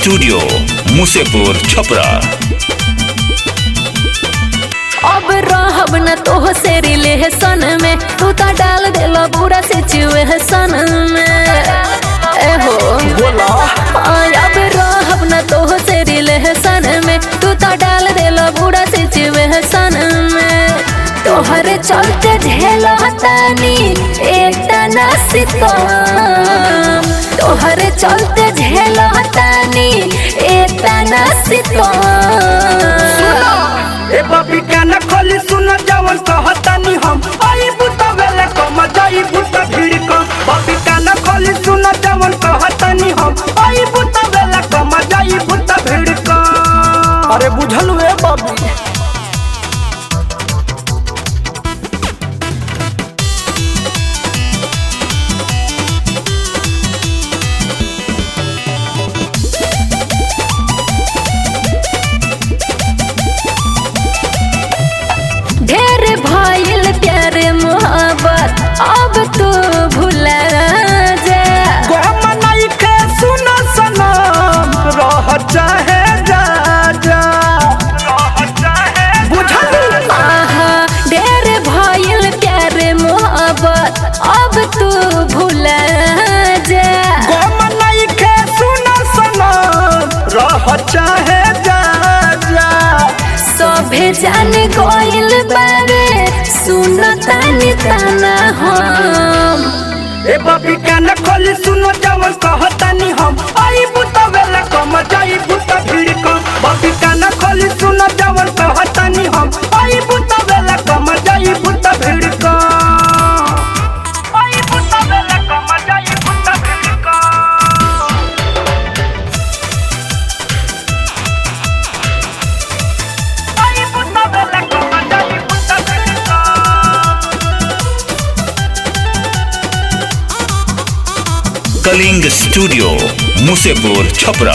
Studio Musepur Chhapra. अब रहब न तो से रिलेशन में, तू तो डाल देलो पूरा सिचुएशन में। एहो बोला अब रहब न तो से रिलेशन में, तू तो डाल देलो पूरा सिचुएशन में। तोहरे चलते झेलतानी एकटा ना सितम, तोहरे चलते झेलतानी एकटा ना सितम। ए बबी काना खोली सुन जवन कहतानी हम, आई बुता वेले कम जाई बुता भीड़ कम। बबी काना खोली सुन जवन कहतानी हम, आई बुता वेले कम जाई बुता भीड़ कम। अरे बुझल वे बबी। ढेर भइल प्यार मोहब्बत अब तू भुला जा। गम नहीं के सुन सनम रह चाहे जा जा, रह चाहे बुझल। आहा ढेर भइल प्यार मोहब्बत अब तू भुला जा। गम नहीं के सुन सनम रह चाहे जा जा। सभे जान गइल बारे सुनतानी ताना हम। ए बबी काना खोली सुनो जवन कहतानी हम, आई बुता वेला कम जाई बुता भीड़ कम। बबी काना खोली सुनो जवन कहतानी हम, आई बुता वेला कम जाई बुता भीड़ कम। आई बुता वेला कम जाई बुता भीड़ कम। आई बुता वेला कम जाई बुता भीड़ कम। कलिंग स्टूडियो मुसेपुर छपरा।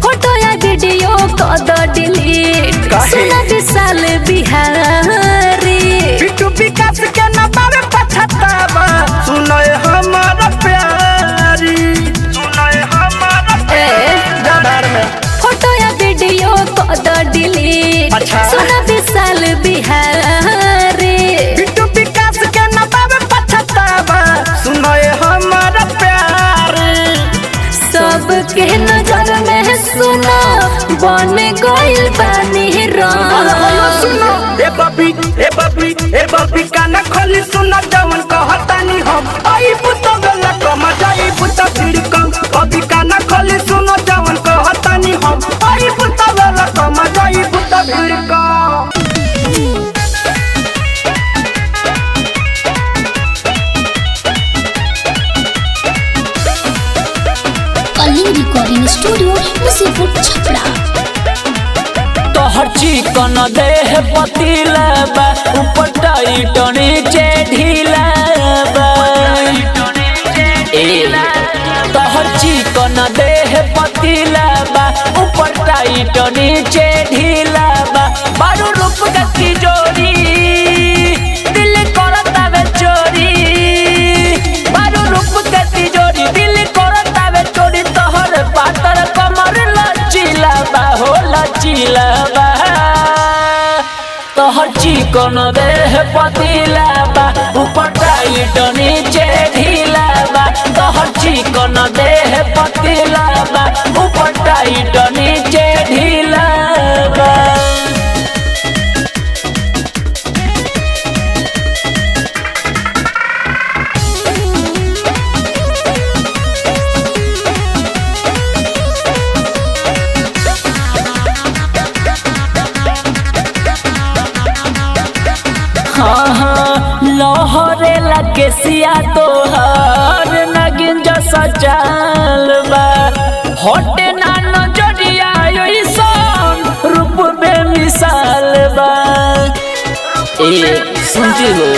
फोटो या वीडियो कद डिलीट, काहे? सुना विशाल बिहारी। बिट्टू विकास के न बारे पछतावा, सुनाए हमारा प्यारी, सुनाए हमारा प्यार में। फोटो या वीडियो कद डिलीट, अच्छा। सुना विशाल बिहारी। बिट्टू विकास के न बारे पछतावा, सुनाए हमारा प्यार। सबके नजर में सुना बन गइल बानी राम। ए बबी काना खोली सुना जवन कहतानी हम, आई बुता वेला कम जाई बुता भीड़ कम। बबी काना खोली सुना जवन कहतानी हम, आई बुता वेला कम जाई बुता भीड़ कम। Kaling recording studio Musepur Chhapra. तोहर चिकन देह पतीला बा, ऊपर टाइट नीचे ढीला बा। तोहर चिकन देह पतीला बा, ऊपर टाइट नीचे ढीला बा। बारू रूप गति जोड़ी दिल करता वे चोरी, बारू रूप गति जोड़ी दिल करता वे चोरी। तोहर पातर कमर लचीला बा हो लचीला बा। तोहर चिकन देह पतीला बा, ऊपर टाइट नीचे ढीला बा। तोहर चिकन देह पतीला बा, ऊपर टाइट नीचे ढीला बा। लहरे लगे सिया तोहर नगिन जैसा चाल बा। होटे ना नजरिया ऐसन रूप बेमिसाल बा। सुनती हो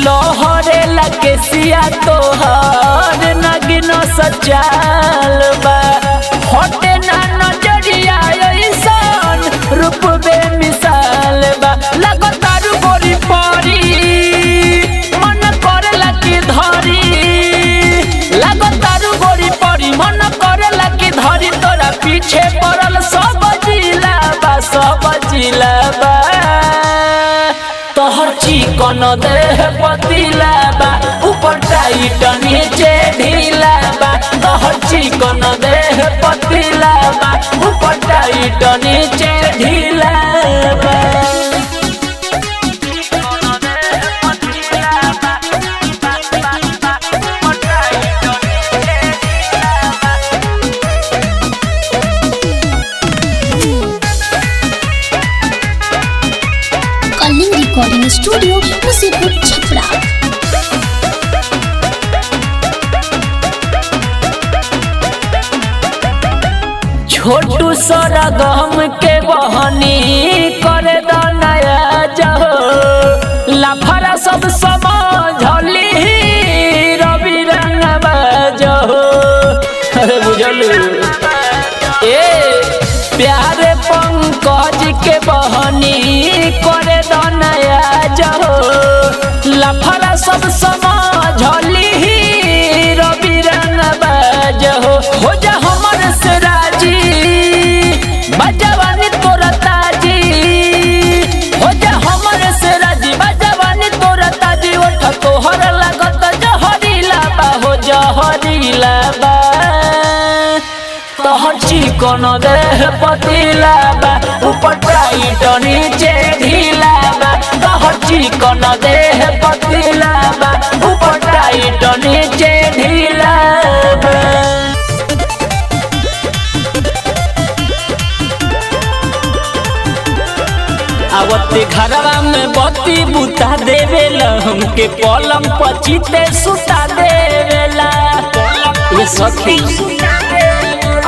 लहरे लगे सिया तोहर नगिन सचाल बा। होटे ना नजरिया ऐसन रूप बेमिसाल बा। लगो तारू गोरी परी मन करे लगी धरी, लगो चिकन देह पतीला बा ऊपर टाइट नीचे ढीला बा तोहर चिकन देह पतीला बा ऊपर टाइट नीचे ढीला बा कलिंग रिकॉर्डिंग स्टूडियो मुसीपुर छपरा। छोटू सारा गम के बहनी करे दनाया जाओ लाफारा सब समझली रवि रंग बाजो अरे बुझलू ए प्यारे पंकज के बहनी करे दनाया जाओ लाफारा सब समझली रवि रंग बाजो हो जा हमर से राजी बजवानी तोरा ताजी हो जा हमर से राजी बजवानी तोरा ताजी उठ तोहर लागत जहरीला बा हो जहरीला बा तोहर चिकन देह पतीला बा ऊपर टाइट नीचे ढीला बा तोहर चिकन देह पतीला बा ऊपर टाइट नीचे ढीला बा आवते घरवा में बत्ती बुता देवेला हमके पलंग पचीते सुता देवेला ये सखी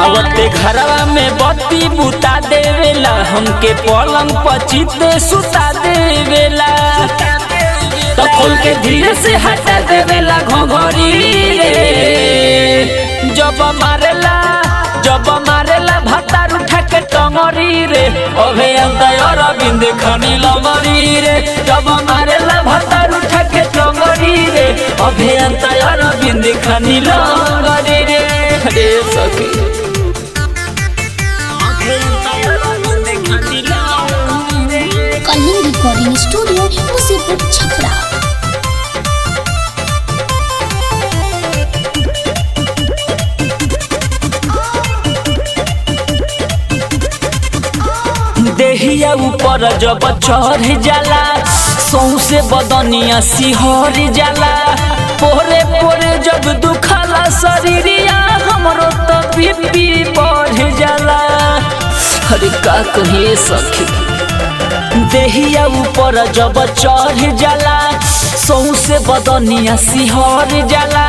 आवते घरवा में बत्ती बुता देवेला हमके पलंग पचीते सुता देवेला तो खोल के धीरे से हटा देवेला घोघरी रे जब मारेला भातार उठा के टंगरी रे अभे अरविंद खनी लंगरी रे जब मारेला भातार उठा के टंगरी रे अभे अरविंद खनी लंगरी रे रे सखी कलिंग रिकॉर्डिंग स्टूडियो मुसीपुर छपरा। देहिया ऊपर जब चढ़ जाला सौसे बदनिया सिहर जाला पोरे पोरे जब दुखला शरीरिया हमरो तो बीपी बढ़ जाला अरे का कहिए सखी देहिया ऊपर जब चढ़ जाला सौसे बदनिया सिहर जाला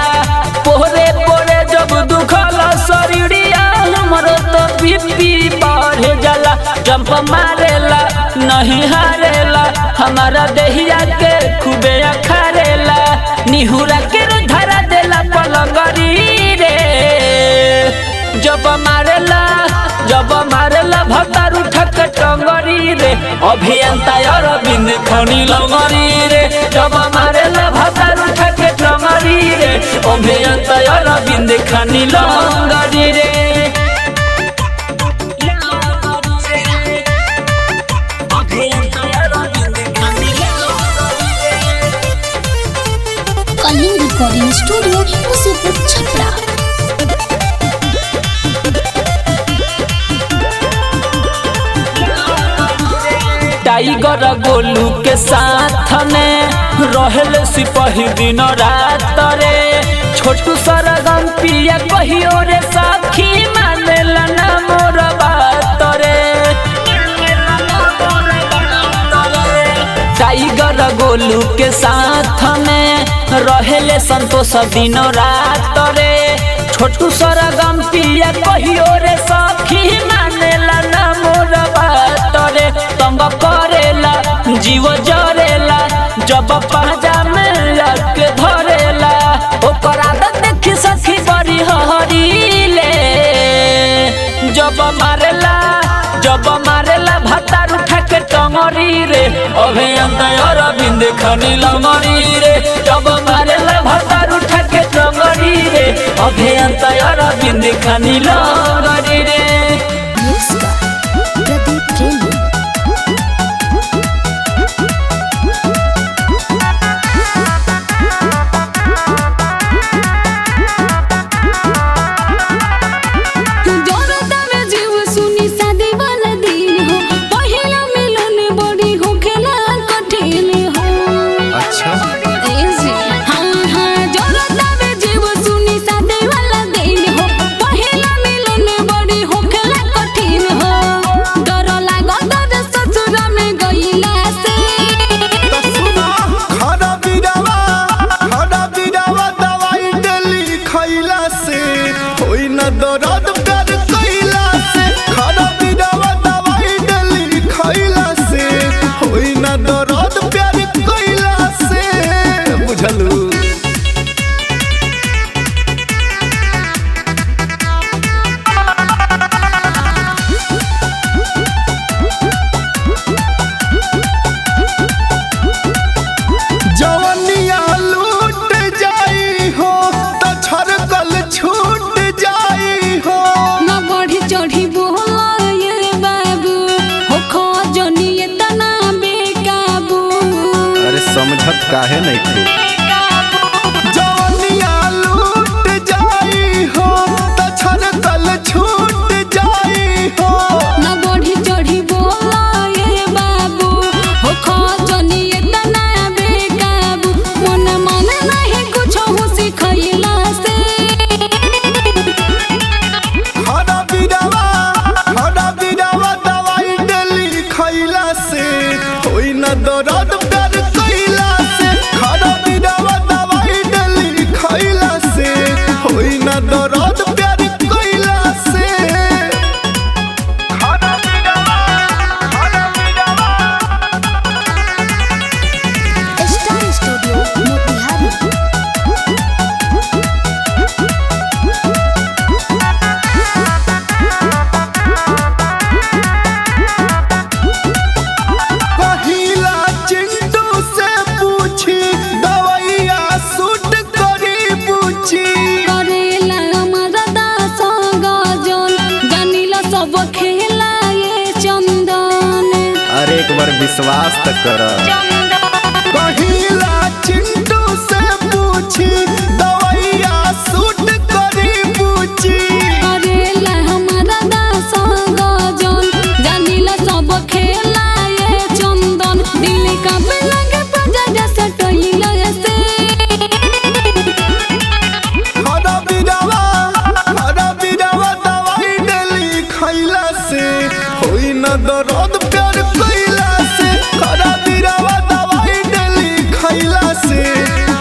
पोरे पोरे जब दुखला शरीरिया हमरो तो बीपी बढ़ जाला जंप मारेला नहीं हारेला हमारा देहिया के खूबे अखारेला निहुरा के धरा देला पलंगरी रे जब मारेला भतार उठा के टंगरी रे अभियंता अरविंद खनी लंगरी रे जब मारेला भतार उठा के टंगरी रे अभियंता अरविंद खनी लंगरी रे कलिंग recording studio Musipur Chhapra. Tiger Golu के साथ में रहल सिपाही दिन रात रे छोटू सरगम पिया कहियो रे साखी मानेला ना मोर बात रे टाइगर गोलू के साथ में रहले संतोष दिन रात रे छोटू सरगम पिया कहियो रे साखी मानेला ना मोर बात रे तंग करेला जीव जरेला जब पाजा में लग धरेला ओकर आदत देखी सखी बड़ी हरीले जब मारेला भातार उठा के टंगरी रे अभियंता अरविंद खनी लंगरी रे जब मारेला भातार उठा के टंगरी रे अभियंता अरविंद खनी लंगरी रे प्रदीप प्रेमी दर्द प्यार कइला से खराबी दवा दवाई डली खइला से होई ना दर्द प्यार कइला से बुझलू। जवनिया लूट जाई हो तो छरकल छूट जाई हो। ना बढ़ी चढ़ी बोला ये बाबू हो खो जनिए तना बेकाबू। अरे समझत काहे नहीं थे। जवनिया लूट जाई हो तो छरकल छूट जाई हो। ना बढ़ी चढ़ी बोला ये बाबू हो खो जनिए तना बेकाबू। मन मन नहीं कुछ हो सिखैला से हरा बिरवा दवाई डली खइला से होई ना दर्द प्यार कइला से। हरा बिरवा दवाई डली खइला से होई ना दर्द प्यार कइला से। हरा बिरवा स्टार स्टूडियो मोतिहारी। पहिला चिंटू से पूछी दवाइया सूट करी पूछी। करेला मरदा संग जन जानिला सब खेला ये चंदन। अरे एक बार विश्वास तो कर। पहिला चिंटू से पूछी दवाइया सूट करी पूछी। करेला मरदा संग जन जानिला सब खेला ये चंदन। दिल का लगे बजा जैसे टइला से हरा बिरवा दवाई डली खइला से होई ना दर्द प्यार कइला से। हरा बिरवा दवाई डली खइला से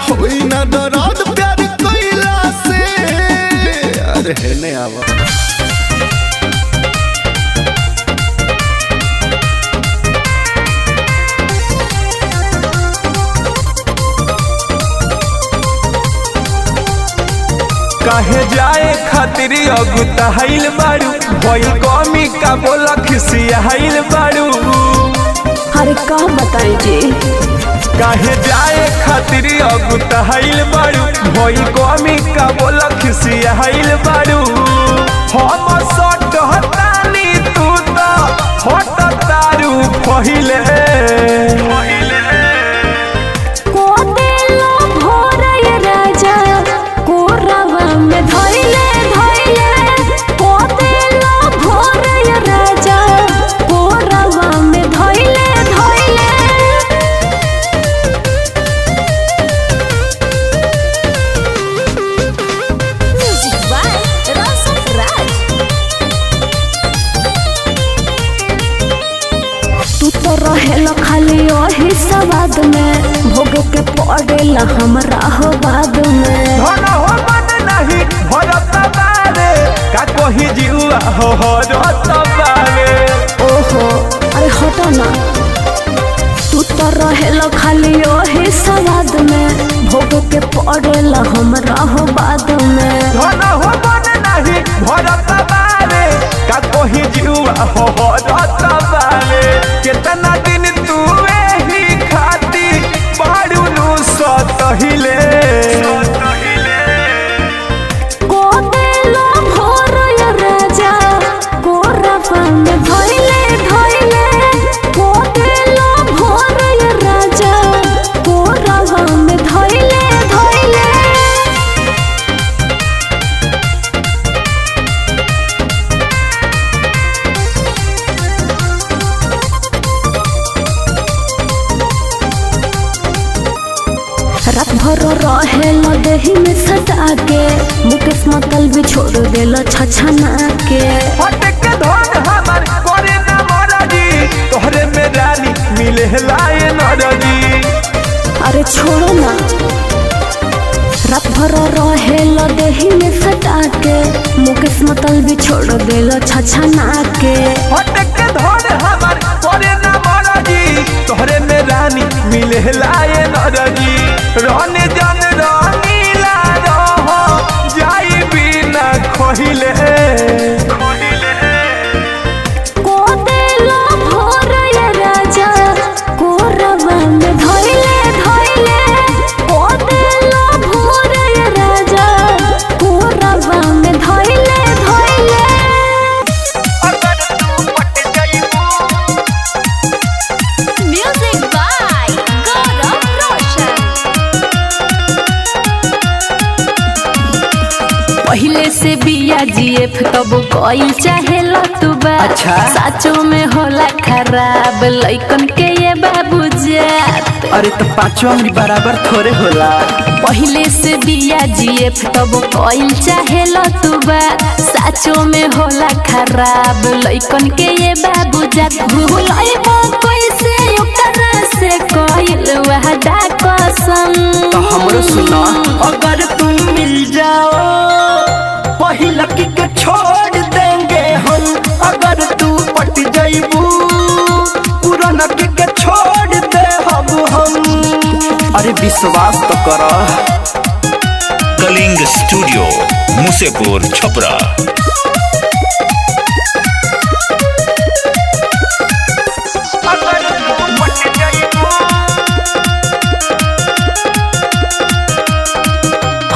होई ना दर्द प्यार कइला से। अरे हेने आवा। काहे जाए खातिर अगुताइल बारू भई कमी का बोला खिसियाइल बारू। अरे का बताई जी काहे जाए खातिर अगुताइल बारू भई कमी का बोला खिसियाइल बारू। हम सट हतानी तू तो हट तारू पहिले। को देलो भोरय राजा कोरवा में धइले धइले। को देलो भोरय राजा कोरवा में धइले धइले। म्यूजिक बाय रोशन राज। तू तो रहेला खाली ओही सवाद में भोग के पड़ेला हमरा हो बाद में। धन हो मन नहीं भरत बारे का कही जीवा हो रत बारे। ओहो अरे हटो ना। तू तो रहेला खाली ओही सवाद में भोग के पड़ेला हमरा हो बाद में। धन हो मन नहीं भरत बारे का कही जीवा हो रत बारे। कितना दिन तू एही खाती बाड़ू नु सतहिले। को देलो भोरय राजा कोरवा में धइले धइले। को देलो भोरय राजा कोरवा में धइले धइले। रात भर रहेल देही में सटा के मुकेश मतल भी छोड़ देल छछना के। फटक धन हमार करे ना मरजी तोहरे में रानी मिले लाए नरजी। अरे छोड़ो ना। रात भर रहेला देही में सटा के मुकेश मतल भी छोड़ देला छछना के हटक के धोड़ हमार करे ना मरजी तोहरे में रानी मिले लाए नरजी रहने जन रंगीला रहो जाई बिना खोहिले को देला भोर या राजा कोरवा में धइले धइले को देला भोर या राजा कोरवा में धइले धइले अगर तू पट जाइबू Music by Gaurav Roshan. पहले से बिया जीएफ तब कोई चाहेला तू बा अच्छा। साचो में होला खराब लइकन के ये बाबू जात अरे तो पांचों अंगली बराबर थोड़े होला। पहले से बिया जीएफ तब कोई चाहेला तू बा साचो में होला खराब लइकन के ये बाबू जात भूलाइबो कैसे ओकरा से कोइल वादा कसम तो हमरो सुना अगर तुम मिल जाओ पहिला के छोड़ देंगे हम अगर तू पट जाइबू पुराना के छोड़ दे हम अरे विश्वास तो करो। कलिंग स्टूडियो मुसेपुर छपरा। अगर तू पट जाइबू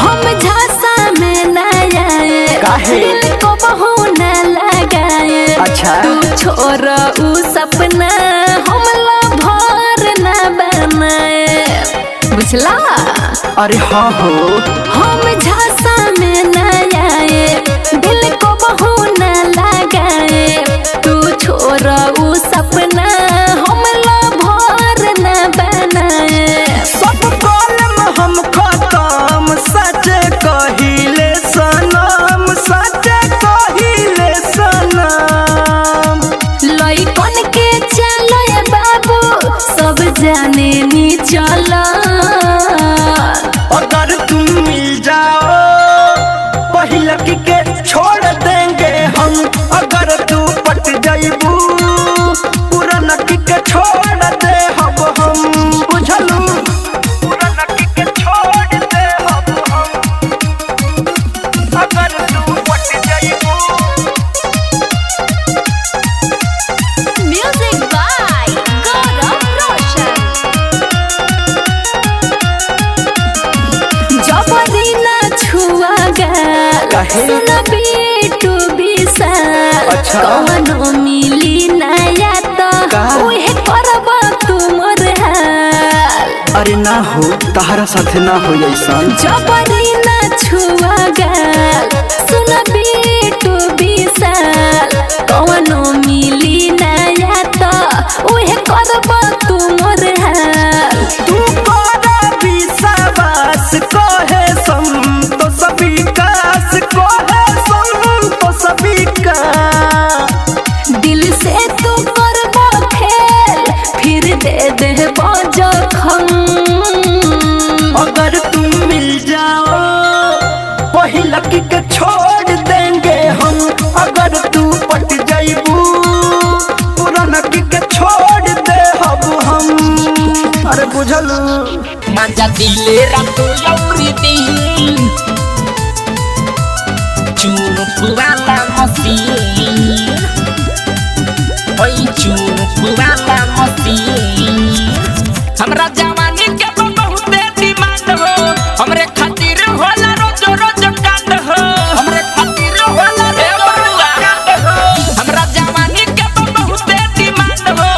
हम झांसा में न आए काहे? दिल को बहू न लगाए अच्छा। तू छोड़ ऊ सपना हमला भर न बनाए बुझला अरे हाँ हो हम झांसा में न आए दिल को बहू न लगाए तू छोड़ ऊ सपना हमला भर न बनाए सब कलम हम खत्म सच कहिले सनम सच कहिले सनम लइकन के चलो ये बाबू सब जाने नी चला अगर तुम मिल जाओ पहिला के छोड़ देंगे हम अगर तू पट जाइबू पुराना के छोड़ दे हम बुझलू पुराना के छोड़ दे हम अगर तू पट जाइबू Music by Gaurav Roshan. जबरी ना छुआ गल काहे? सुन बेटू विशाल अच्छा। कौनो मिली नया तो का? उहे करब तुमर हाल अरे ना हो तहरा साथे ना हो ऐसन जबरी ना छुआ गल सुन बेटू विशाल कौनो मिली नया तो उहे करब तुमर हाल तू करा विश्वास कहे संतोष विकास कहे संतोष विकास दिल से तू करबो खेल फिर दे देबो जखम अगर तुम मिल जाओ पहिला के छोड़ देंगे हम अगर तू पट जाइबू पुराना के छोड़ दे हम अरे बुझलू मजा दिले रातो लौरी दिन चुनुक वाला मसीन ओई चुनुक वाला मसीन हमरा जवानी के बहुत डिमांड हो हमरे खातिर होला रोज रोज कांड हो हमरे खातिर होला रोज कांड हो हमरा जवानी के बहुत डिमांड हो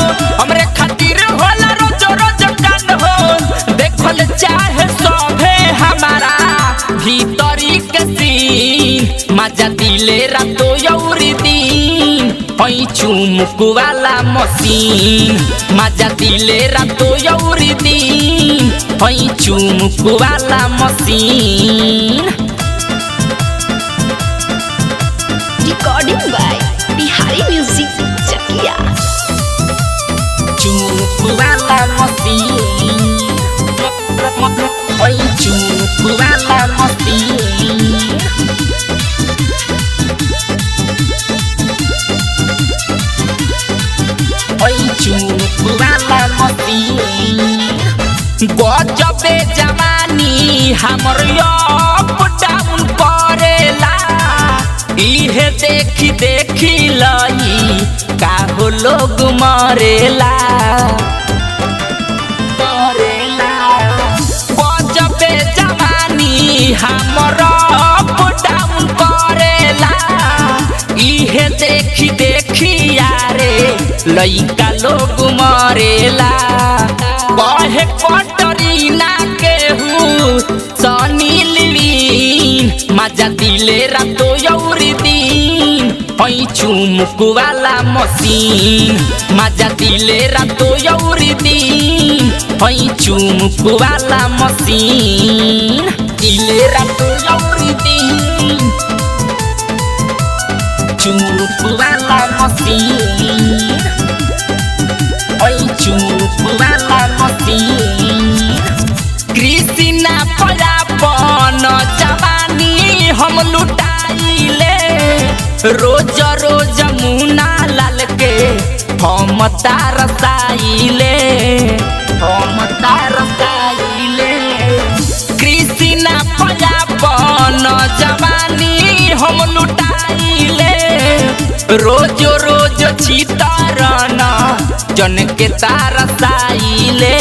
हमरे खातिर होला रोज रोज कांड हो देखल चाहे सभे हमारा भीतरी के सीन मजा दिले रातो यौरी दिन ओई चुमुक वाला मसीन मजा दिले रातो यौरी दिन ओई चुमुक वाला मसीन Recording by Bihari Music Chakia. चुमुक वाला मसीन ओई चुमुक वाला हमर अप डाउन करेला इहे देखी देखी लई काहो लोग मरेला बजबे जवानी हमर अप डाउन करेला इहे देखी देखी यारे लइका लोग मरेला बहे पटरीना केहू सनी लिलीन मजा दिले रातो यौरी दिन हई चुमुक वाला मशीन मजा दिले रातो यौरी दिन हई चुमुक वाला मशीन दिले रातो यौरी दिन चुमुक वाला मशीन हई चुमुक वाला मशीन कृष्णा परापन जवानी हम लुटाइले रोज रोज मुना लाल के हम तारसाइले कृष्णा परापन जवानी हम लुटाइले रोज रोज चितरन जन के तारसाइले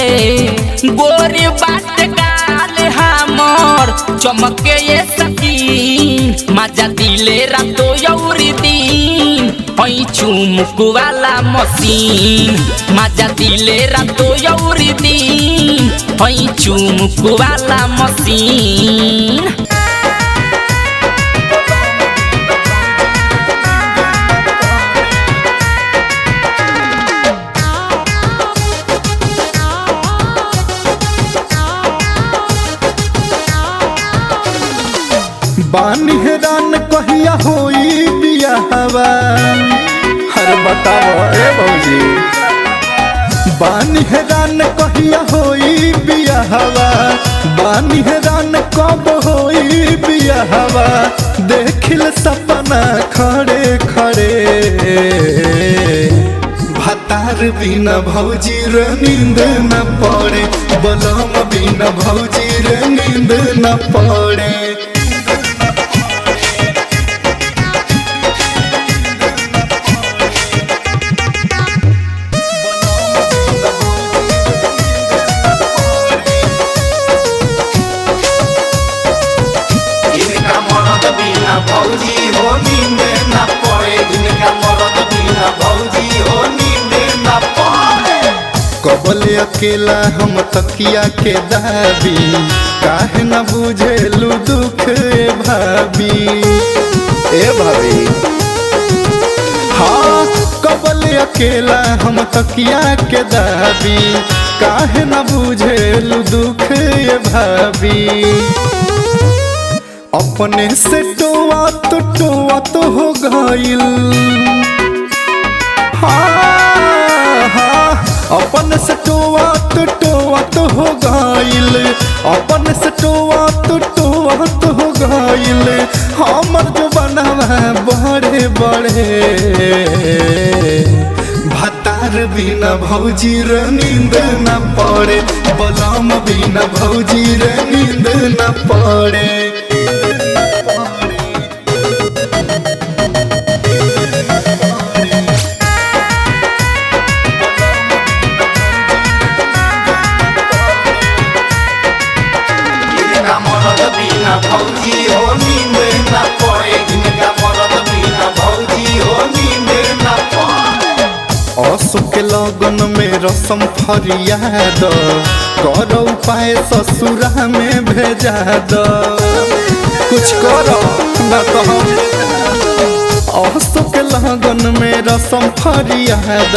गोरी बाट गाल हमर चमके ये सकी मजा दिले रातो यौरी दिन हई चुमुक वाला मशीन मजा दिले रातो यौरी दिन हई चुमुक वाला मशीन बानी हैरान कहिया होई बियाहवा हर बताओ ए भौजी बानी हैरान कहिया होई बियाहवा बानी हैरान कब होई बियाहवा देखिल सपना खड़े खड़े भतार बिना भौजी रे नींद न पड़े बलम बिना भौजी रे नींद न पड़े भौजी हो नींद न पड़े जिनका मरद बिना भौजी हो नींद न पड़े कबले अकेला हम तकिया के दाबी काहे न बुझेलू दुख ए भाभी हाँ कबले अकेला हम तकिया के दाबी काहे न बुझेलू दुख ए भाभी अपने से टोआ तो हो गइल हाँ अपन से टोआ तो हो गइल अपन से टोआ तो हो गइल हमर जो बनवा बड़े बड़े भतार बिना भौजी रे नींद न पड़े बलम बिना भौजी रे नींद न पड़े भौजी हो नींद न पड़े जिनका मरद बिना भौजी हो नींद न पड़े असु के लगन में रसम फरियाद कर उपाय ससुरा में भेजा द कुछ करो न तो असु के लगन में रसम फरियाद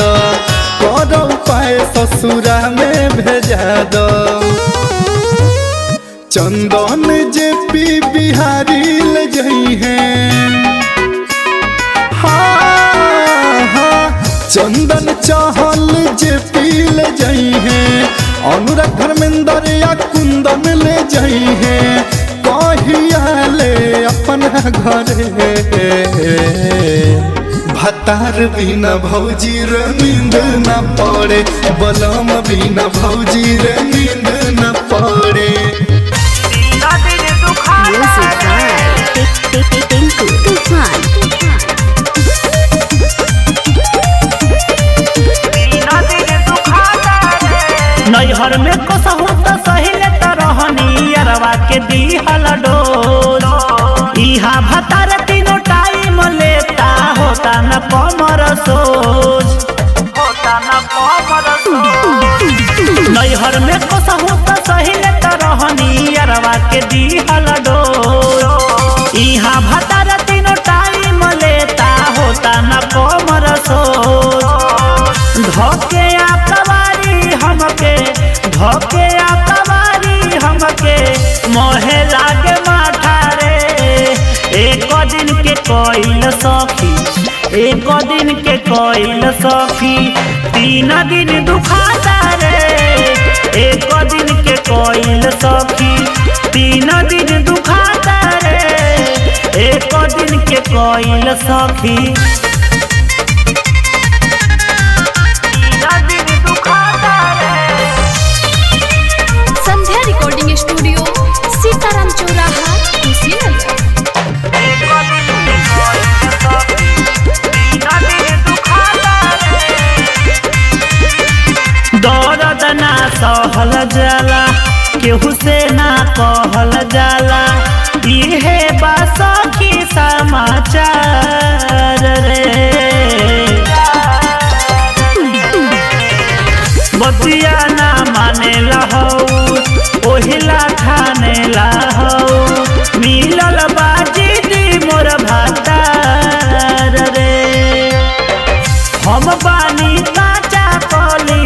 कर उपाय ससुरा में भेजा द चंदन जे पी बिहारी ले जई हैं हाँ चंदन चाहल जे पी ले जई हैं अनुराग धर्मेंद्र या कुंदन ले जई हैं कहिया ले अपना घरे भतार बिना भौजी रे नींद न पड़े बलम बिना भौजी रे नींद न पड़े टिंकू तूफान। नैहर में कसहू तो सहिले त रहनी अरवा के दिहल डोल इहा भतार तीनों टाइम लेता होता न कमर सोच नैहर में कसहू तो सहिले त रहनी अरवा के दिहल डोल इहा भतार तीनों टाइम लेता होता न कमर सोच धोके धोके आतवारी हमके मोहे लागे माथा रे एक दिन के कोइल सखी एक दिन के कोइल सखी 3 दिन दुखाता रे एक दिन के कोइल सखी 3 दिन दुखाता रे एक दिन के कोइल सखी स्टूडियो सीताराम चौराहा कुशीनगर। दर्द ना सहल जाला केहू से ना कहल जाला इहे बा सखी समाचार रे बतिया ना माने लहू ओहिला खाने लाहो मिलल बाजी दी मोर भातार रे हम बानी काचा कली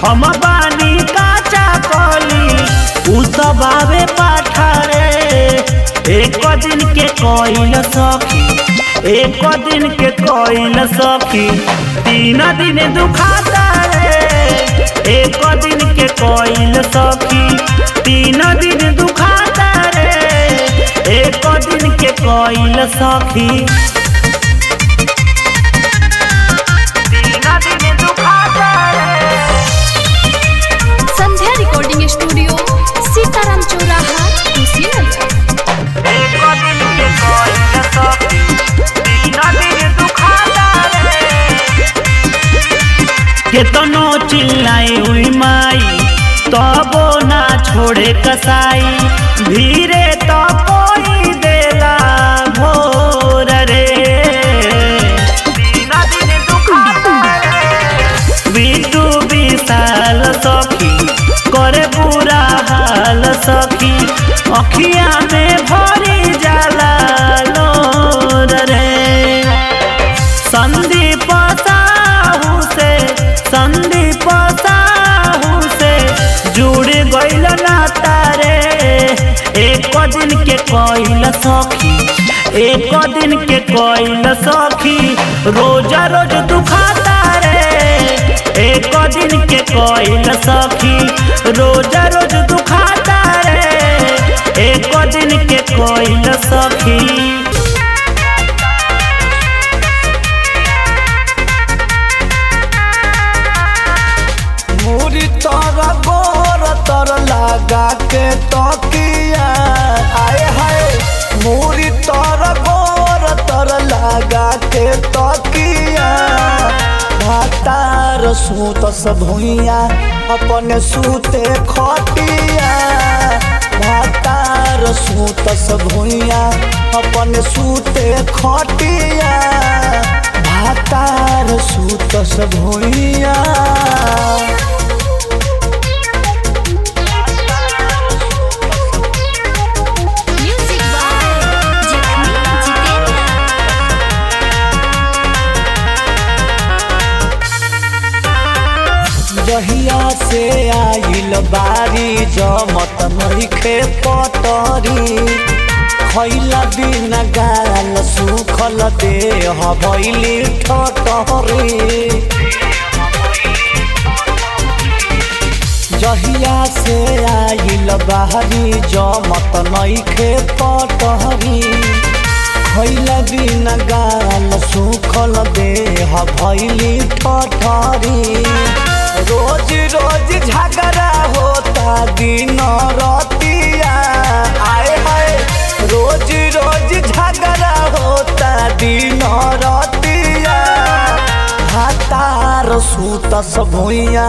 हम बानी काचा कली उ सब आवे पाठा रे एक दिन के कोइल सखी एक दिन के कोइल सखी 3 दिन दुखाता रे एक दिन के कोइल सखी 3 दिन दुखाता रे एक दिन के कोइल सखी 3 दिन दुखाता रे संध्या रिकॉर्डिंग स्टूडियो सीताराम चौराहा कुशीनगर। एक दिन के कोइल सखी 3 दिन दुखाता रे केतनो चिल्लाई हुई माई तबो ना छोड़े कसाई भीरे तो कोई देला भोर रे 3 दिन दुखाता रे बिटू विशाल सखी करे बुरा हाल सखी अखिया में भरी जाला लोर रे संदीप साहू से जुड़ गइल नाता रे एक दिन के कोइल सखी एक दिन के कोइल सखी रोजा रोज दुखाता रे एक दिन के कोइल सखी रोजा रोज दुखाता रे एक दिन के कोइल सखी तर लगा के तकिया आए हाय मूरी तर गोर तर लगा के तकिया भातार सूत भुइया अपने सूते खटिया भातार सूत भुइया अपने सूते खटिया भातार सूत भुइया जहिया से आइल बारी जमत नइखे पटरी खैला बिना गाल सुखल देह भइली ठटरी जहिया से आइल बारी जमत नइखे पटरी खैला बिना गाल सुखल देह भइली ठटरी रोज रोज झगड़ा होता दिन रतिया आए हाय रोज रोज झगड़ा दिन रतिया भातार सूतस भुइया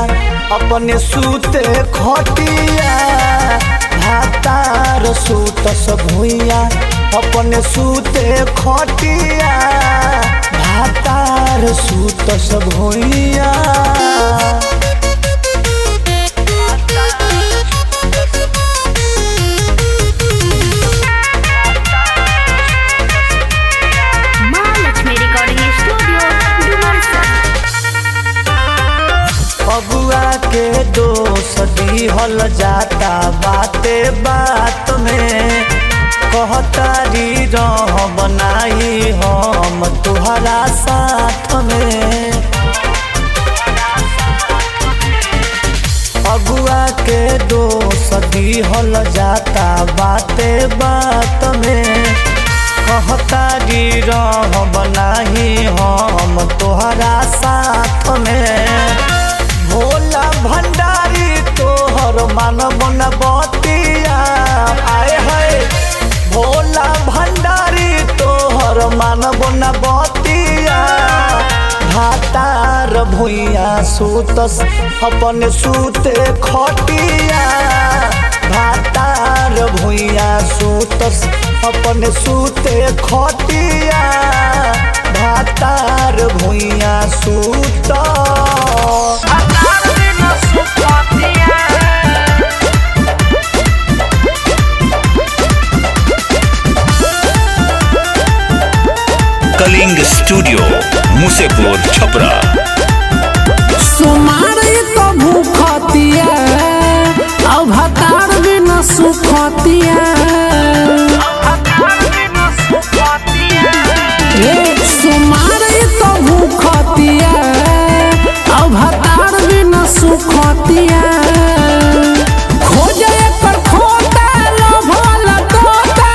अपने सूते खटिया भातार सूतस भुइया अपने सूते खटिया भातार सूतस भुइया महालक्ष्मी रिकॉर्डिंग स्टूडियो डुमरसन। अगुआ के दोष दिहल जाता बाते बात में कहतारी रह बनाई हम तुहरा साथ में अगुआ के दोष दिहल जाता बाते बात में कहतारी रह बनाई हम तुहरा साथ में भोला भंडारी तोहर मानव न बतिया आए है भोला भंडारी तोहर मानव न बतिया भातार भुइया सूतस अपन सूते खटिया भातार भुइया सूतस अपन सूते खटिया भातार भुइया सूत कलिंग स्टूडियो मुसेपुर छपरा। सुमारे तो भूखतिया अब भतार बिना सुखतिया सुमारे तो भूखतिया अब भतार बिना सुखतिया खोजे पर खोता लोभल तोता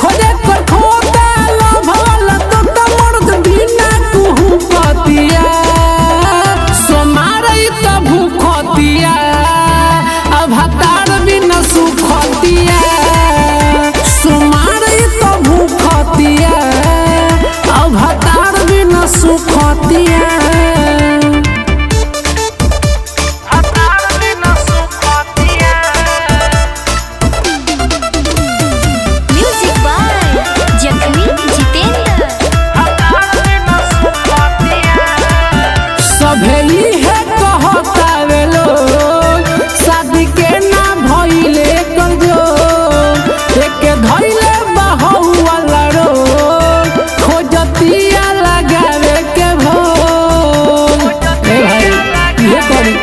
खोजे पर खोता लोभल तोता मर्द बिना कुहू पतिया सोमारे तो भूखतिया अब भतार बिना सुखतिया सोमारे तो भूखतिया अब भतार बिना सुखतिया म्यूजिक बाय जखमी जितेंद्र। सभे इहे कहतावे लोग शादी के ना भइले करो एके धइले बहुआ लड़ो खोजतिया लगावे के भोग ए भाई ये करी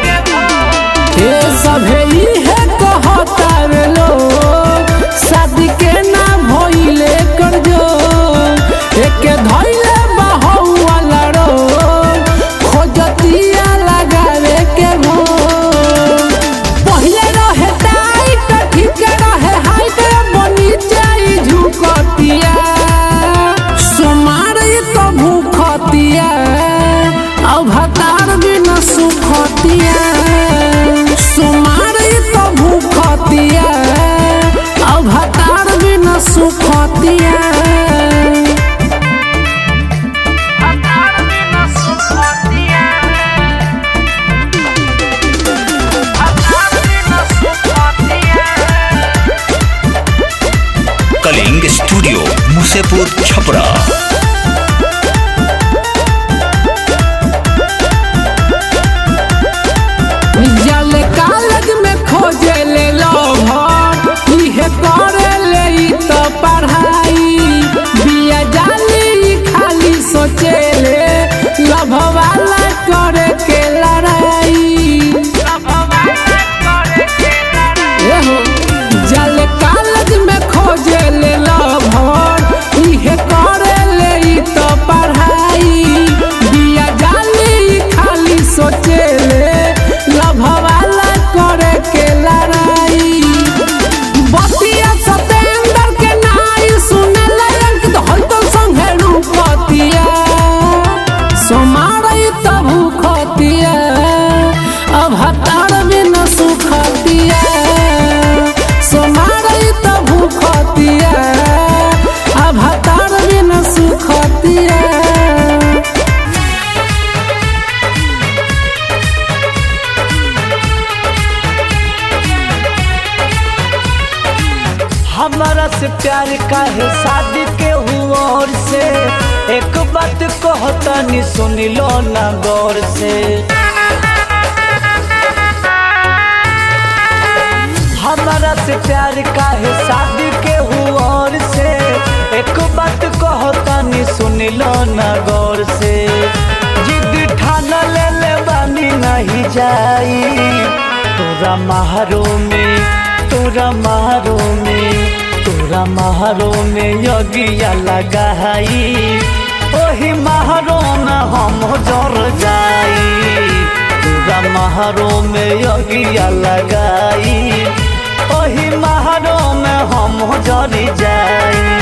ए सभे इहे कहतावे लोग शादी के ना भइले करो एके धइले बहुआ लड़ो खोजतिया लगावे के भोग पहिले रहे टाइट ठीक रहे हाइट बनी जाई झुकतिया सोमारे तो भूखतिया अब भतार बिना सुखतिया सोमारे तो भूखतिया अब भतार बिना सुखतिया कलिंग स्टूडियो मुसेपुर छपरा। जल कागज में खोजे ले लोभर इहे करे ले ई तो पढ़ाई बिया जाली खाली सोचे ले लभ वाला करे के लड़ाई एहो जल कागज में खोजे ले लोभर इहे करे बात कहता नी सुन लो ना गौर से। हमारा से प्यार काहे शादी के और से, एक बात कहता नी सुन लो ना गौर से। जिद ठाना ले ले बानी नहीं जाई, तोरा महारो में तोरा महारो में तोरा महारो में यगिया लगाई, ओही महारो में हम जर जाई। तोरा महारो में यगिया लगाई, ओही महारो में हम जर जाई।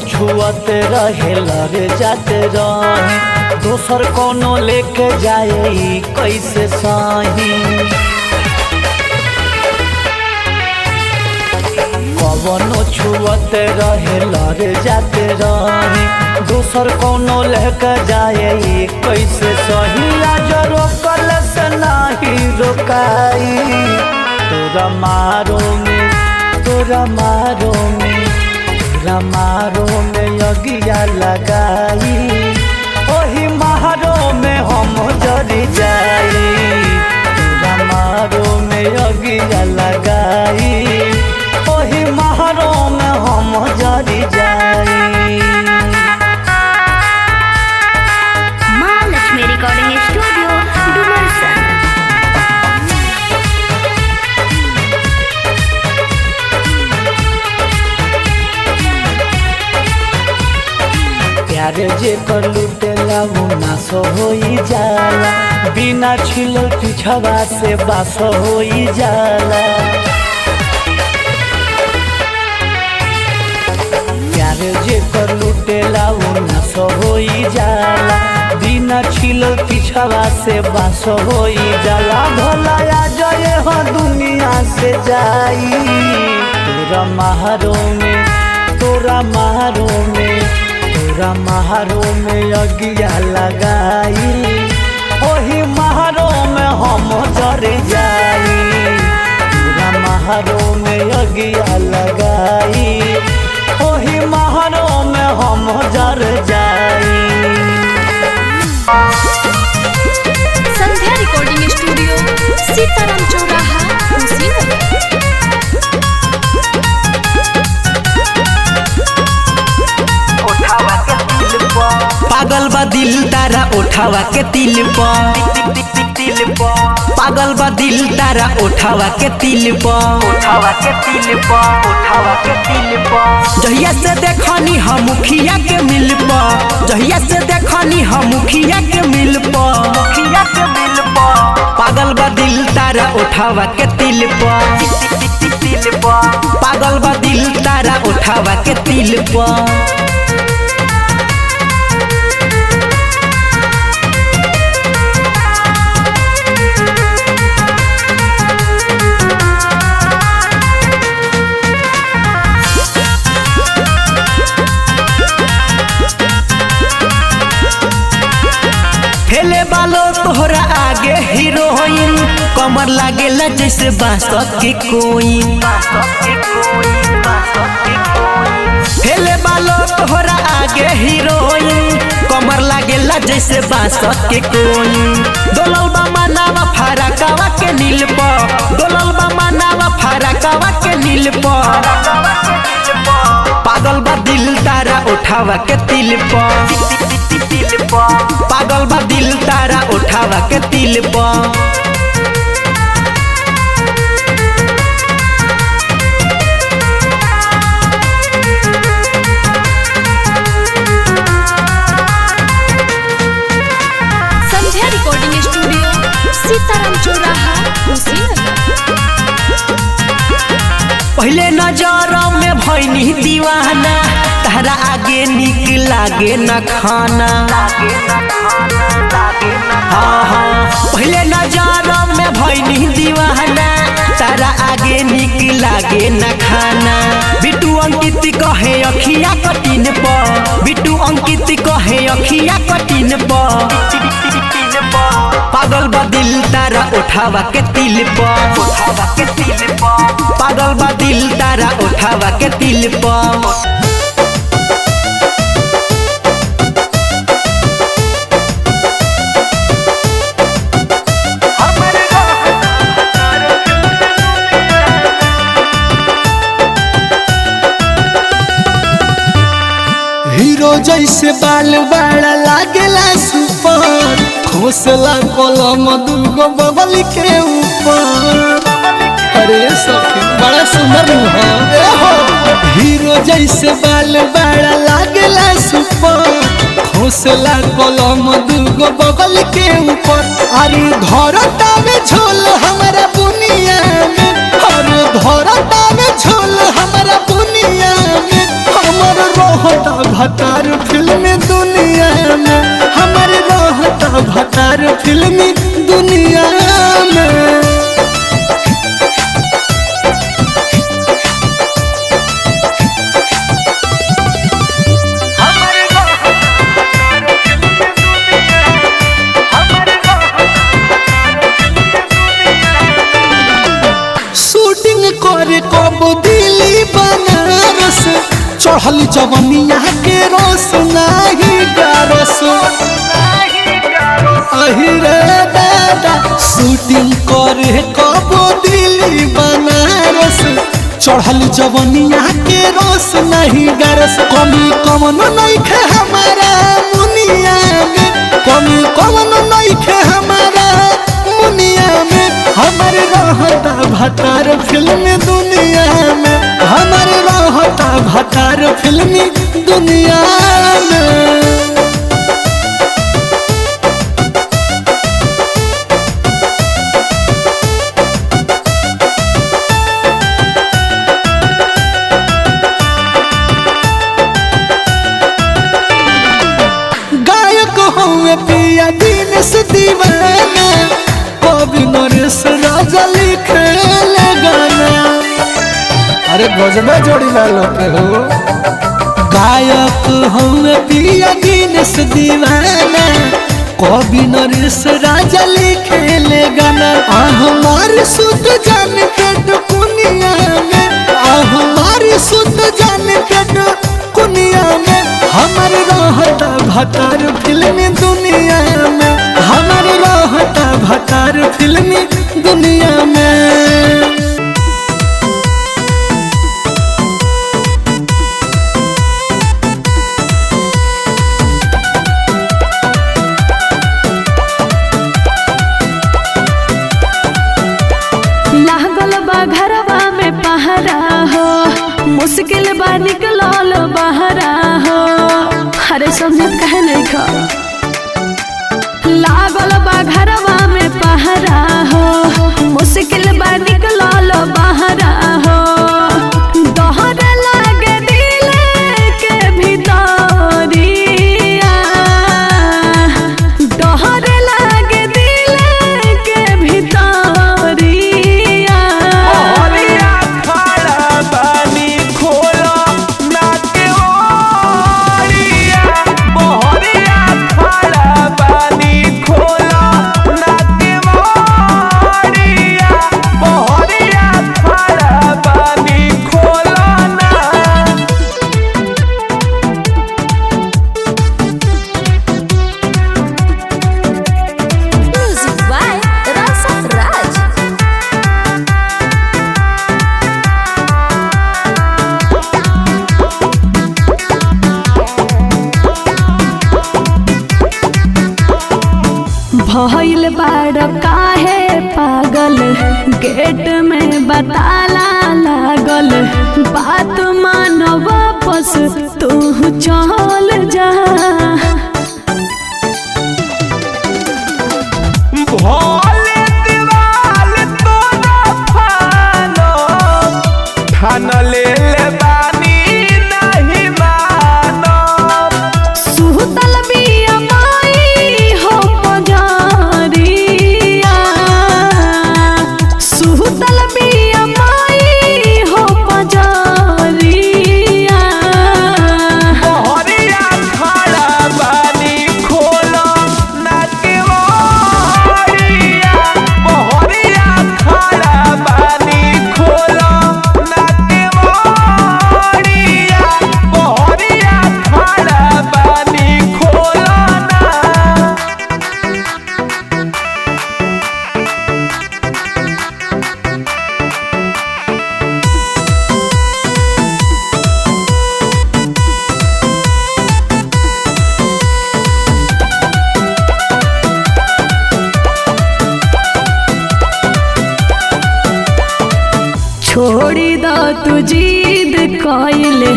छुआते रहे लड़े जाते रहे, दोसर कोनो लेके जाए कैसे साही। कवनो छुआते रहे लड़े जाते रहे, दोसर कोनो लेके जाए कैसे सही। आज रोकल से नहीं रोकाई, तोरा मारो में तोरा मारो में तोरा मारो में यगिया लगाई, ओही मारो में हम जरी जाई। तोरा मारो में यगिया लगाई, ओही मारो में हम जरी जाई। माँ लक्ष्मी रिकॉर्डिंग स्टूडियो डुमरसन। प्यार जे कर लुटेला वो नाश होई जाला, बिना छिलो पिछवा से बास होई जाला। प्यार जे कर लुटेला वो नाश होई जाला, बिना छिलो पिछवा से बास होई जाला। भला आ जाए हो दुनिया से जाई, तोरा महारो में तोरा महारो में तोरा महारो में यगिया लगाई, ओही महारो में हम जर जाई। तोरा महारो में यगिया लगाई, ओही महारो में हम जर जाई। संध्या रिकॉर्डिंग स्टूडियो सीताराम चौराहा कुशीनगर। पागल बा दिल तारा उठावा के तिल पर, पागल बा दिल तारा उठावा के तिल पर। जहिया से देखनी हम मुखिया के मिल पर, जहिया से देखनी हम मुखिया के मिल पर। पागल बा दिल तारा उठावा के तिल पर, पागल बा दिल तारा उठावा के तिल पर। फेले बालो तोहरा आगे हीरोइन, कमर लागेला जैसे बांस के कोई। फेले बालो तोहरा आगे हीरोइन, कमर लागेला जैसे बांस के कोई। दोलल बा मनावा फरकावा के नील पर, दोलल बा मनावा फरकावा के नील पर। पागल बा दिल तारा उठावा के तिल पर, पागल बा दिल तारा उठावा के तिल पर। संध्या रिकॉर्डिंग स्टूडियो सीताराम चौराहा कुशीनगर। पहले नजर में भैनी दीवाना, तारा आगे निक लागे न खाना। हाँ हाँ पहले नजर में भैनी दीवाना, तारा आगे निक लागे न खाना। बिटू कहे अखिया कटिन पर बिट्टू अंकित कहे अखिया कटिन पर पागल बा दिल तारा उठावा के तिल पर पागल बा दिल तारा उठावा के तिल पर हीरो जैसे बाल बड़ा लागेला सुपर खोसला कलम दुगो बबल के ऊपर अरे सखी बड़ा सुंदर है हीरो जैसे बाल बड़ा लागेला सुपर खोसला कलम दुगो बबल के ऊपर अरे धरता में झोल हमारा बुनिया में अरे धरता में झोल हमारा बुनिया में हमार रहता भतार फिल्मी दुनिया में हमार रहता भतार फिल्मी दुनिया में शूटिंग करे कब दिल्ली बनारस चढ़ल जवनिया के रोस नाही गारस अहिरे दादा शूटिंग करे कब दिल्ली बनारस चढ़ल जवनिया के रोस नहीं गारस कमी कमन नहीं खे हमारा मुनिया में कमी कमन नहीं खे हमारा मुनिया में हमारे रहता भतार फिल्मी दुनिया में हमारे रहता भतार फिल्मी दुनिया में गायक हुए पिया दिन से दीवाना कवि नरेश राजा लिखे गाना अरे गजबे जोड़ी लालो के हो गायक हुए पिया दिन से दीवाना कवि नरेश राजा लिखे गाना हमारे सुध जान पेट कुनिया में हमारे सुध जान पेट कुनिया में हमारे रहता भतार फिल्मी दुनिया में हमारे रहता भतार फिल्मी दुनिया में लागल बा घरवा में पहरा हो मुश्किल बा निकलल बहरा हो अरे समझत कहे नहीं खा लागल बा घरवा में पहरा हो मुश्किल बा निकलल बहरा हो दहर लागे दिल के भीतरिया दहर लागे दिल के भीतरिया बहरिया खड़ा बानी खोला ना के ओरिया बहरिया खड़ा बानी खोला ना के ओरिया बहरिया खड़ा बानी खोला ना म्यूजिक बाय रसा राज भइल बाड़ काहे पागल गेट में बताला लागल बात मानो वापस तू चल जा भोले दीवाल तो न फानो ठान ले बानी नहीं मानो सुतल बिया माई हो पजारिया सुतल बिया माई हो पजारिया जिद कइले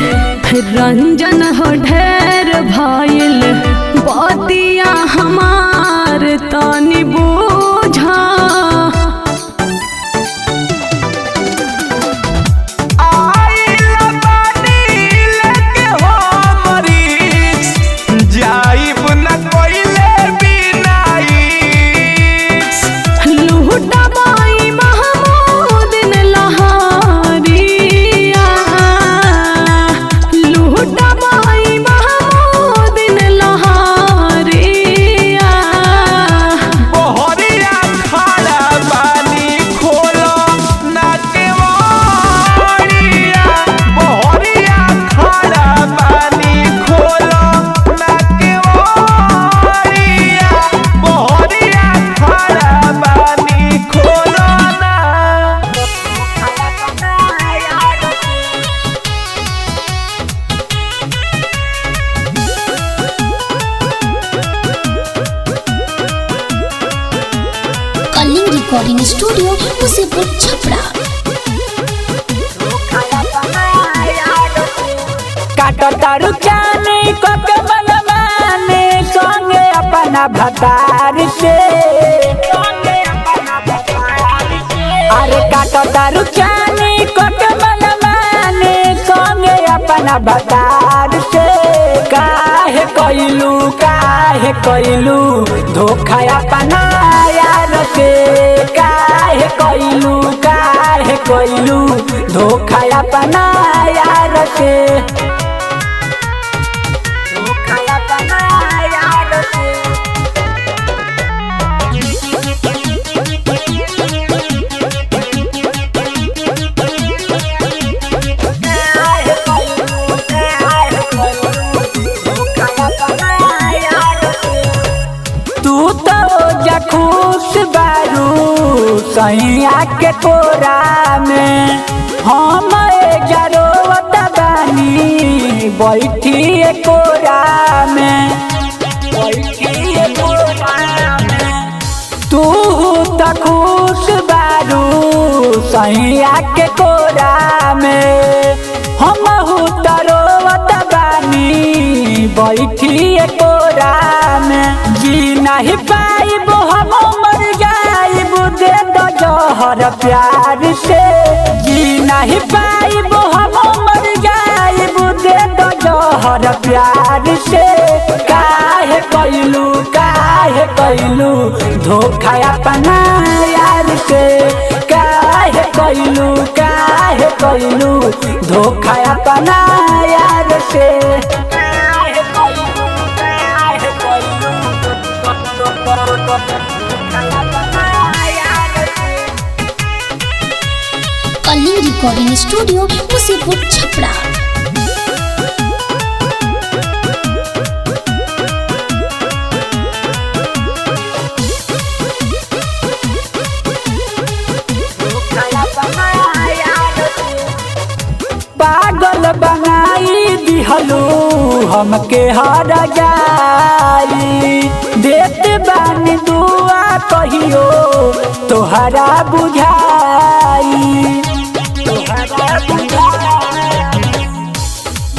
रंजन हो ढेर भइल बतिया हमार तनी बुझा कलिंग रिकॉर्डिंग स्टूडियो मुसेपुर छपरा। काटतारू जाने कोके मनमाने संगे अपना भतार से अरे काटतारू जाने कोके मनमाने संगे अपना भतार से काहे कइलू धोखा अपना यार से काहे कइलू धोखा अपना यार से खुश बारू सैया के कोरा में हम जरूरत बानी बैठी कोरा में तू तो खुश बारू सैया के कोरा में हम जरूरत बानी बैठी कोरा में जी नहीं पाइब हम मर जाइब दे दो जहर प्यार से जी नहीं पाइब हम मर जाइब दे दो जहर प्यार से काहे कइलू धोखा अपना यार से काहे कइलू धोखा अपना यार से कलिंग रिकॉर्डिंग स्टूडियो मुसेपुर छपरा। पागल बनाई दिहलू हमके हर जाई देत बानी दुआ कहियो तोहरा बुझाई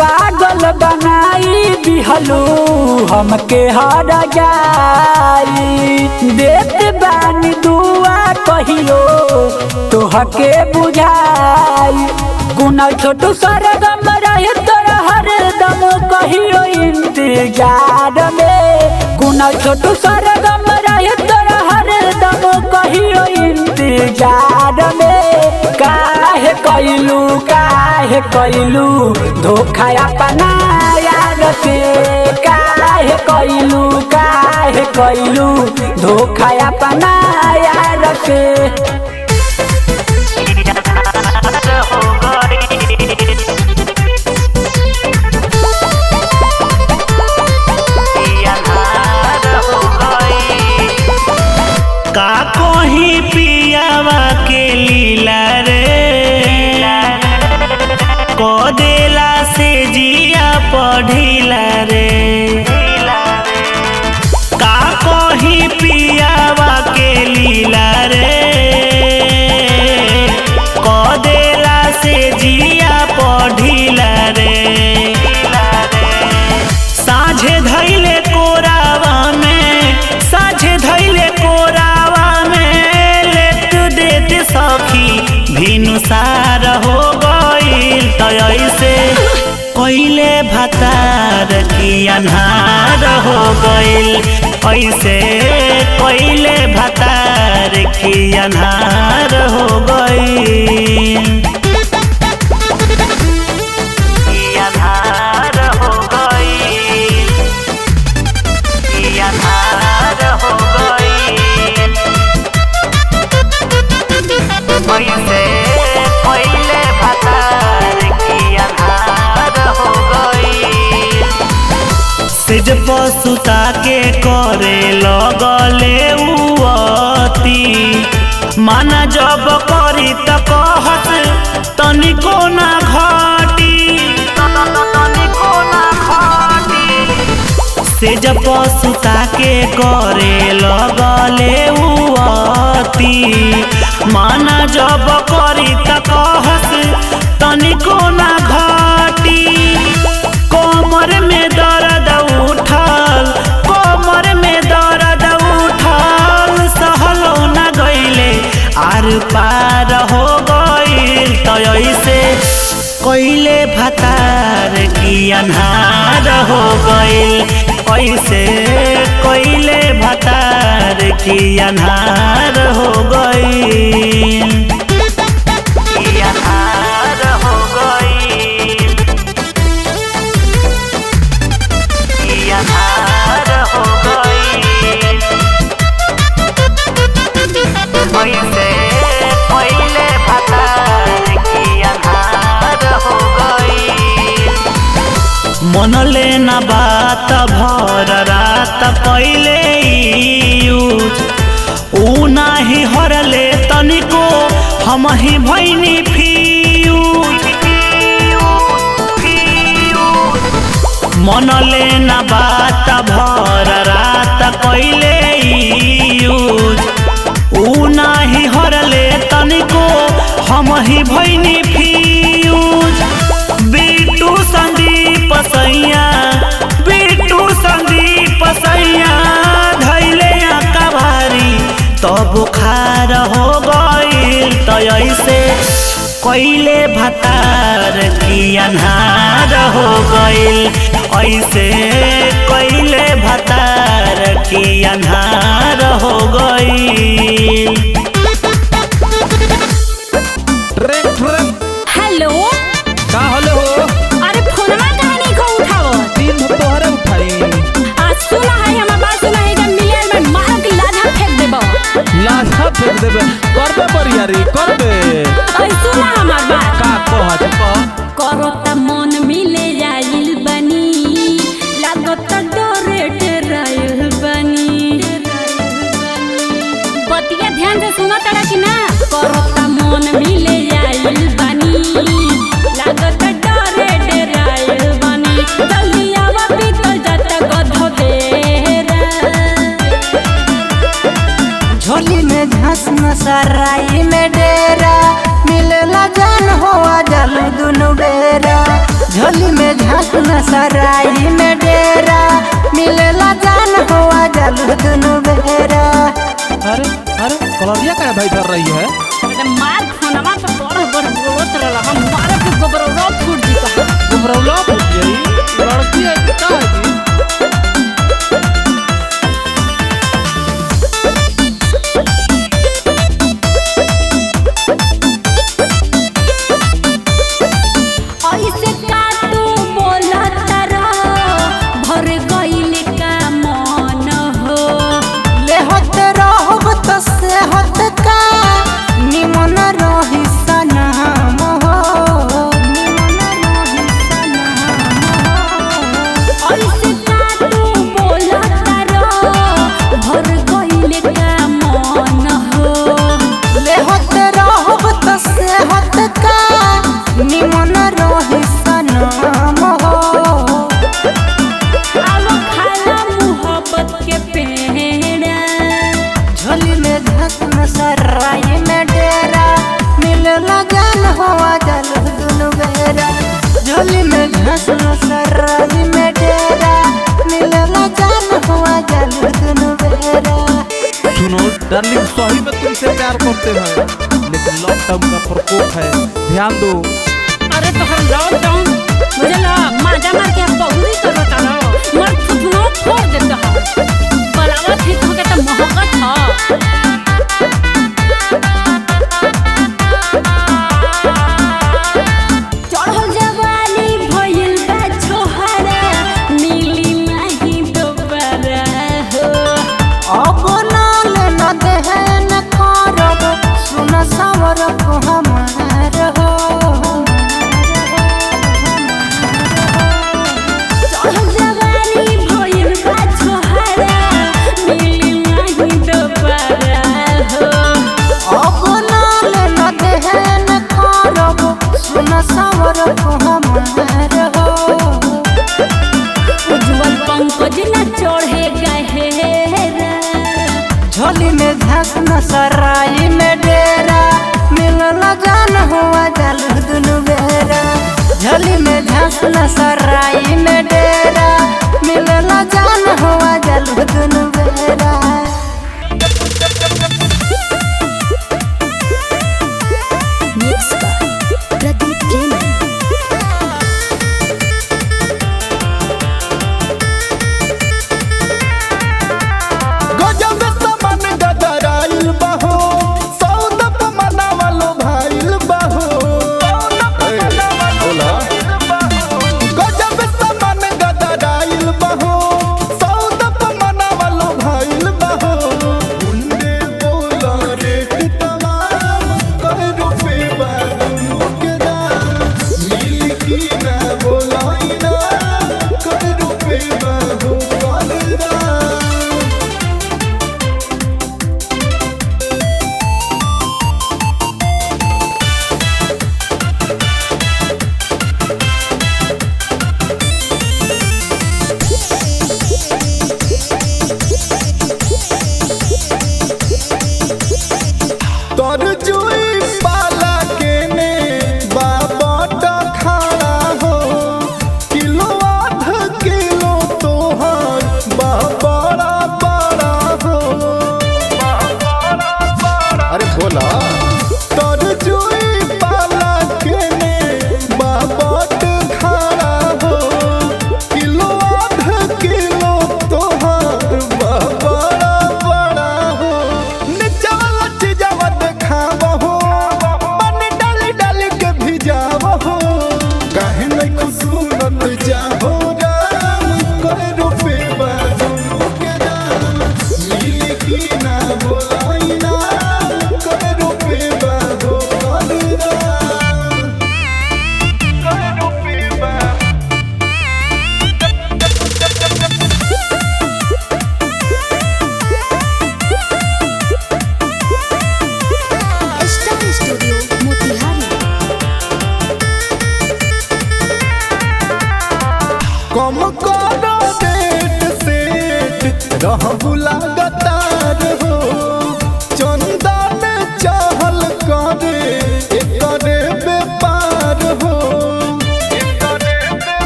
पागल बनाई दिहलू हमके हर जाई देत बानी दुआ कहियो तोहके बुझाई गुना छोटू सरगम रहे तोरा हरदम कहियो इंतजार में गुना छोटू सरगम रहे तोरा हरदम कहियो इंतजार में काहे कइलू धोखा अपना यार से काहे कइलू धोखा अपना यार से का कोही पियावा के लीला रे को देला से जिया पढ़िला रे का कोही पियावा के लीला रे कोइले भतार की अन्हार हो गइल ऐसे कोइले भतार की अन्हार हो गइल अन्हार हो गइल अन्हार हो गइल ऐसे कोइले भतार की अन्हार हो गइल सिज पसुता के करे लगले उअती माना जब करी त कहत तनिको ना घटी तनिको ना घटी सिज पसुता के करे लगले उअती माना जब करी त कहत तनिको ना घटी कोमर में दर्द उठल कोमर में दर्द उठल सहलो न गइले आर पार हो गइल तो ऐसे कोइले भतार की अन्हार हो गइल ऐसे कोइले भतार की अन्हार हो गइल अन्हार हो गइल अन्हार हो गइल ऐसे कोइले भतार की अन्हार हो गइल मनले न बात भर रात पहिले यूज ऊ नाही हरले तनिको हम ही भइनी फ्यूज मनले न बात भर रात पहिले यूज ऊ नाही हरले तनिको हम ही भइनी फ्यूज बिट्टू संदीप सैया धैले कबारी तो बुखार हो गइल तो ऐसे कोइले भतार की अन्हार हो गइल ऐसे कोइले भतार की अन्हार हो गइल हेलो का हलो अरे फोनवा काहे नहीं को उठाओ दिन भर तोहरे उठाई आज सुना है हमर बात सुना है जब मिले में मार के लाधा फेंक देबो लाशा फेंक देबे करबे बरियारी करबे ऐ सुना हमर बात का कहत करो त मन मिले जाइल बनी लागत डरे डराइल बनी बतिया ध्यान से सुना तड़ा कि ना करो त मन मिले जाइल बनी लागत डरे डराइल बनी जल्दी आवा बीतल जाता गधो बेरा झोली में घास नसराई में डेरा मिलेला जान होआ जलू दुनु बेरा झोली में घास नसराई में डेरा मिलेला जान होआ जलू दुनु बेरा अरे कलरिया का भाई धर रही है अरे मार फोनवा पे बड़ बड़ बोलत रहला हम मारे के गोबरौला फूट जी का गोबरौला फूट गई लड़की है का है जी ऐसे का तू बोलत रह भर गइल का मन हो ले होत रहब त से होत का निमन रही सनम हो ऐसे का तू बोलत रह भर गइल का मन हो ले होत रहब त से होत का निमन रही सनम हो आलो खाला मोहब्बत के पेड़ा झोली में धस नसराई में डेरा मिलेला जान होआ जल दुनु बेरा झोली में घास नसराई में डेरा मिलेला जान होआ जल दुनु बेरा सुनो डार्लिंग सही में तुमसे प्यार करते हैं लेकिन लॉकडाउन का प्रकोप है ध्यान दो अरे तो हम लॉकडाउन मुझे लसराई में डेरा मिलना जान हुआ जल दुनु बेरा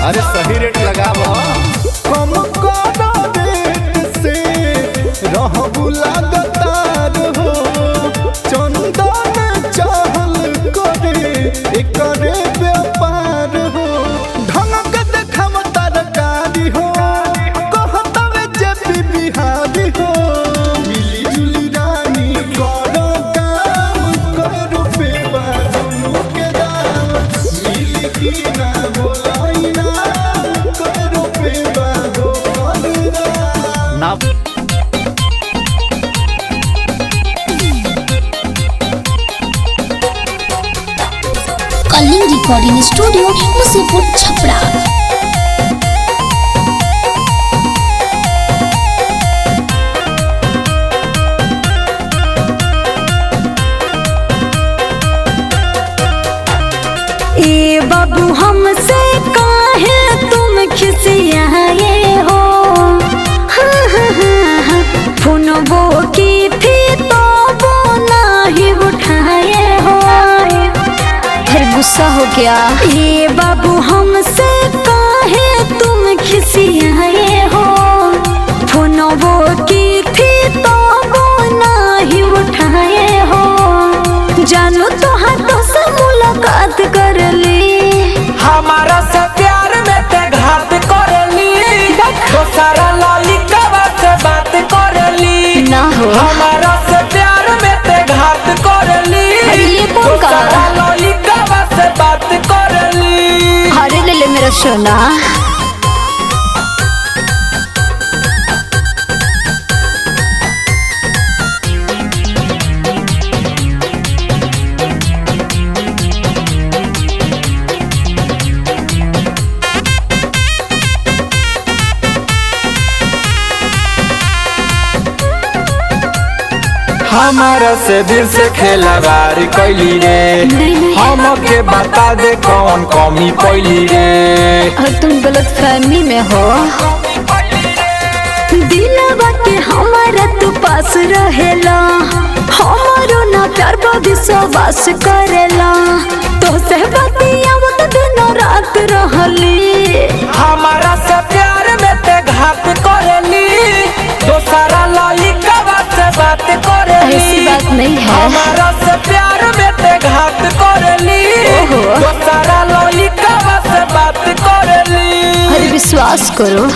अरे सही रेट लगावा कम करो रेट से रहबू लगातार हो चंदन चाहल करे एकरे व्यापार हो ढंग देखम तरकारी हो कहतवे जे बिहारी हो मिली जुली रानी करो काम करो पे बाजू के दाम मिली की ना बोलाई ना करो पे बाजू ना कलिंग रिकॉर्डिंग स्टूडियो मुसीपुर छपरा। ए बाबू हमसे काहे तुम खिसियाए हो फोनबो की थी तो वो नहीं उठाए हो फिर गुस्सा हो गया। ए बाबू हमसे काहे तुम खिसियाए हो फोनबो की थी तो वो नहीं उठाए हो जानू तो हाथों से मुलाकात कर ली हमारा से प्यार में ते घात कर ली तो सारा लॉलिकवा से बात कर ली ना हो हमारा से प्यार में ते घात कर ली ये तो कौन का सारा लॉलिकवा से बात कर ली। अरे ले ले मेरा सोना हमारा से दिल से खेलवार कैली रे हमके बता दे कौन कमी पैली रे। और तुम गलत फहमी में हो दिलवा के हमारा तू पास रहेला हमारो ना प्यार पर विश्वास करेला तो से बतियावत दिन रात रहली हमारा से प्यार में ते घात करेली दोसरा लइका से बात करेली ऐसी बात नहीं है हमारा से प्यार में ते घात करेली दोसरा लइका से बात करेली अरे विश्वास करो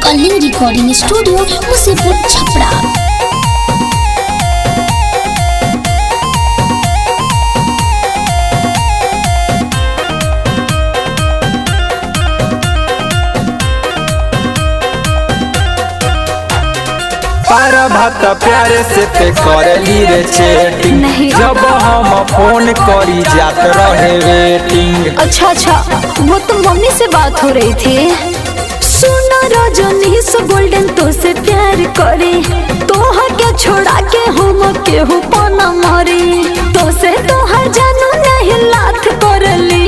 कलिंग रिकॉर्डिंग स्टूडियो मुसीपुर छपरा। पार भात प्यारे से ते करेली रे चैटिंग नहीं। जब हम फोन करी जात रहे वेटिंग अच्छा वो तो मम्मी से बात हो रही थी सुनो रजनीश गोल्डन तो से प्यार करे तोहा के छोड़ा के हम केहू पना मरी तो से तोहर जानू नहीं लाथ करली